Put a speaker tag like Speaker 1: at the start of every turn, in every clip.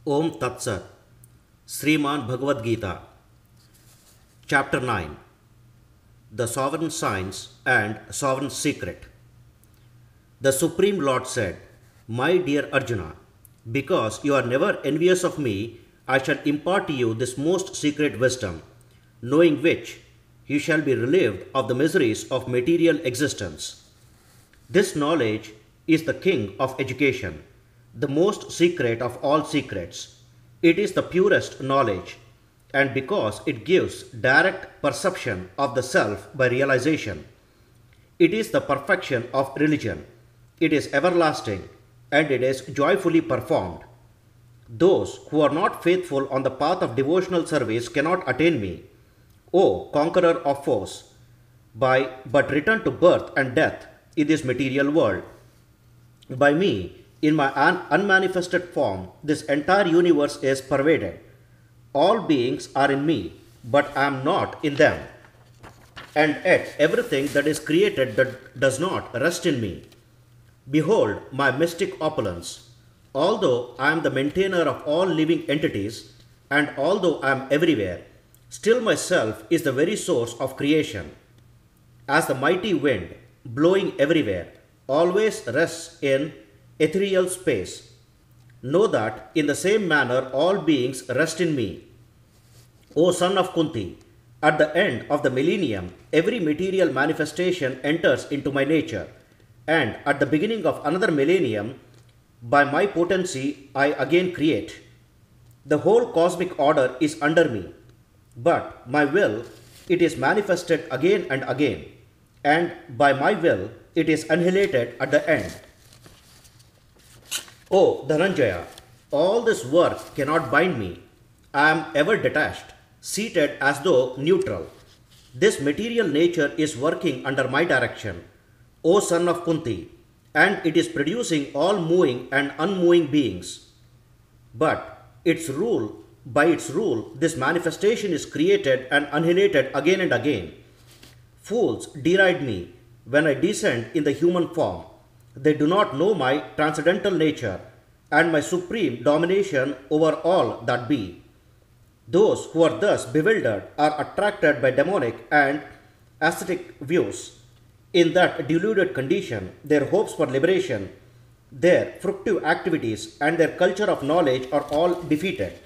Speaker 1: Om Tat Sat, Sriman Bhagavad Gita, Chapter 9, The Sovereign Science and Sovereign Secret. The Supreme Lord said, My dear Arjuna, because you are never envious of me, I shall impart to you this most secret wisdom, knowing which you shall be relieved of the miseries of material existence. This knowledge is the king of education, the most secret of all secrets. It is the purest knowledge, and because it gives direct perception of the self by realization, it is the perfection of religion. It is everlasting, and it is joyfully performed. Those who are not faithful on the path of devotional service cannot attain me, O conqueror of foes, but return to birth and death in this material world. By me, in my unmanifested form, this entire universe is pervaded. All beings are in me, but I am not in them. And yet everything that is created that does not rest in me. Behold my mystic opulence. Although I am the maintainer of all living entities, and although I am everywhere, still myself is the very source of creation. As the mighty wind, blowing everywhere, always rests in ethereal space, know that in the same manner all beings rest in me. O son of Kunti, at the end of the millennium, every material manifestation enters into my nature, and at the beginning of another millennium, by my potency, I again create. The whole cosmic order is under me, but my will, it is manifested again and again, and by my will, it is annihilated at the end. O Dhananjaya, all this work cannot bind me. I am ever detached, seated as though neutral. This material nature is working under my direction, O son of Kunti, and it is producing all moving and unmoving beings. But by its rule, this manifestation is created and annihilated again and again. Fools deride me when I descend in the human form. They do not know my transcendental nature and my supreme domination over all that be. Those who are thus bewildered are attracted by demonic and ascetic views. In that deluded condition, their hopes for liberation, their fructive activities, and their culture of knowledge are all defeated.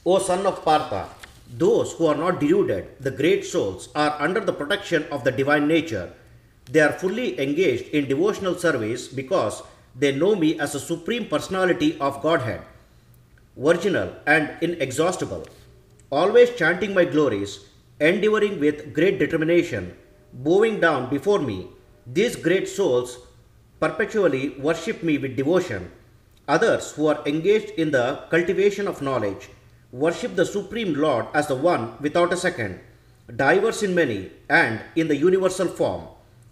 Speaker 1: O son of Partha, those who are not deluded, the great souls, are under the protection of the divine nature. They are fully engaged in devotional service because they know me as a supreme personality of Godhead, virginal and inexhaustible, always chanting my glories, endeavoring with great determination, bowing down before me. These great souls perpetually worship me with devotion. Others who are engaged in the cultivation of knowledge worship the Supreme Lord as the one without a second, diverse in many and in the universal form.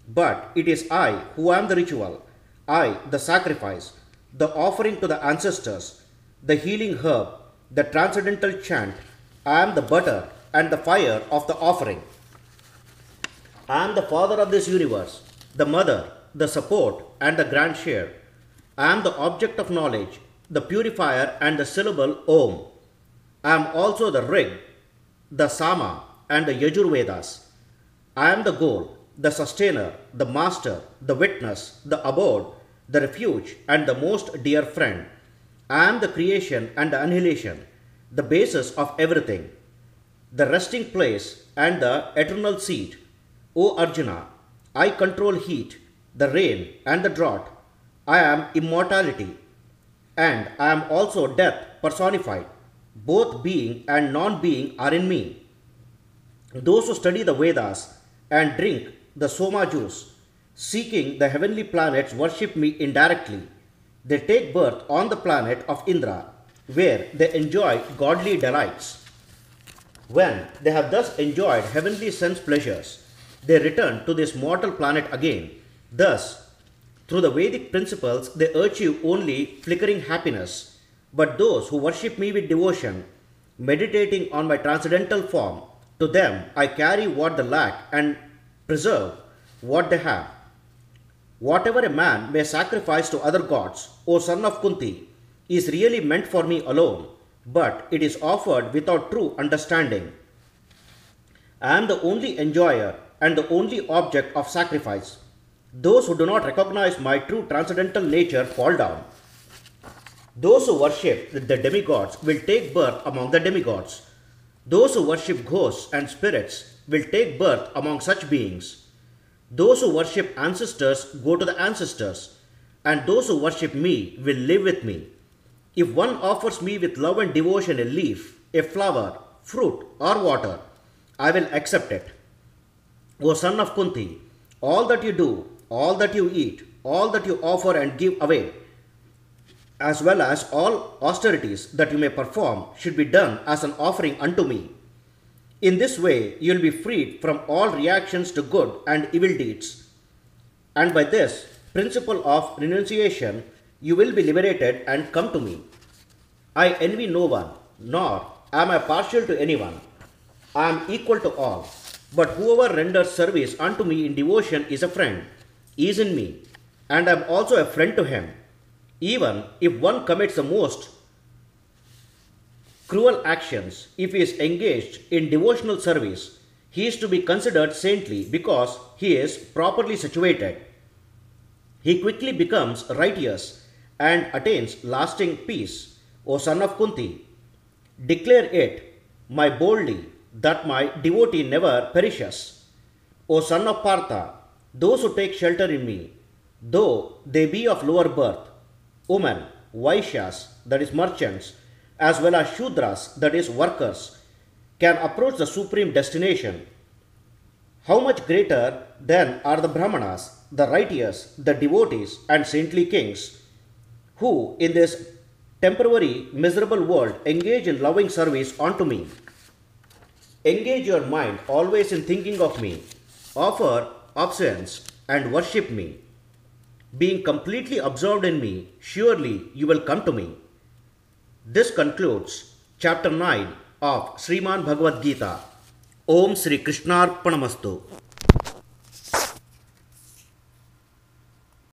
Speaker 1: But it is I who am the ritual, I the sacrifice, the offering to the ancestors, the healing herb, the transcendental chant. I am the butter and the fire of the offering. I am the father of this universe, the mother, the support, and the grand share. I am the object of knowledge, the purifier, and the syllable Om. I am also the Rig, the Sama, and the Yajurvedas. I am the goal, the sustainer, the master, the witness, the abode, the refuge, and the most dear friend. I am the creation and the annihilation, the basis of everything, the resting place and the eternal seat. O Arjuna, I control heat, the rain, and the drought. I am immortality, and I am also death personified. Both being and non-being are in me. Those who study the Vedas and drink the Soma juice, seeking the heavenly planets, worship me indirectly. They take birth on the planet of Indra, where they enjoy godly delights. When they have thus enjoyed heavenly sense pleasures, they return to this mortal planet again. Thus, through the Vedic principles, they achieve only flickering happiness. But those who worship me with devotion, meditating on my transcendental form, to them I carry what they lack and preserve what they have. Whatever a man may sacrifice to other gods, O son of Kunti, is really meant for me alone, but it is offered without true understanding. I am the only enjoyer and the only object of sacrifice. Those who do not recognize my true transcendental nature fall down. Those who worship the demigods will take birth among the demigods. Those who worship ghosts and spirits will take birth among such beings. Those who worship ancestors go to the ancestors, and those who worship me will live with me. If one offers me with love and devotion a leaf, a flower, fruit, or water, I will accept it. O son of Kunti, all that you do, all that you eat, all that you offer and give away, as well as all austerities that you may perform, should be done as an offering unto me. In this way, you will be freed from all reactions to good and evil deeds. And by this principle of renunciation, you will be liberated and come to me. I envy no one, nor am I partial to anyone. I am equal to all. But whoever renders service unto me in devotion is a friend, is in me, and I am also a friend to him. Even if one commits the most cruel actions, if he is engaged in devotional service, he is to be considered saintly because he is properly situated. He quickly becomes righteous and attains lasting peace. O son of Kunti, declare it, my boldly, that my devotee never perishes. O son of Partha, those who take shelter in me, though they be of lower birth, women, Vaishyas, that is merchants, as well as Shudras, that is workers, can approach the supreme destination. How much greater then are the Brahmanas, the righteous, the devotees, and saintly kings, who in this temporary miserable world engage in loving service unto me. Engage your mind always in thinking of me, offer obeisance and worship me. Being completely absorbed in me, surely you will come to me. This concludes chapter 9 of Sriman Bhagavad Gita. Om Sri Krishnarpanamastu.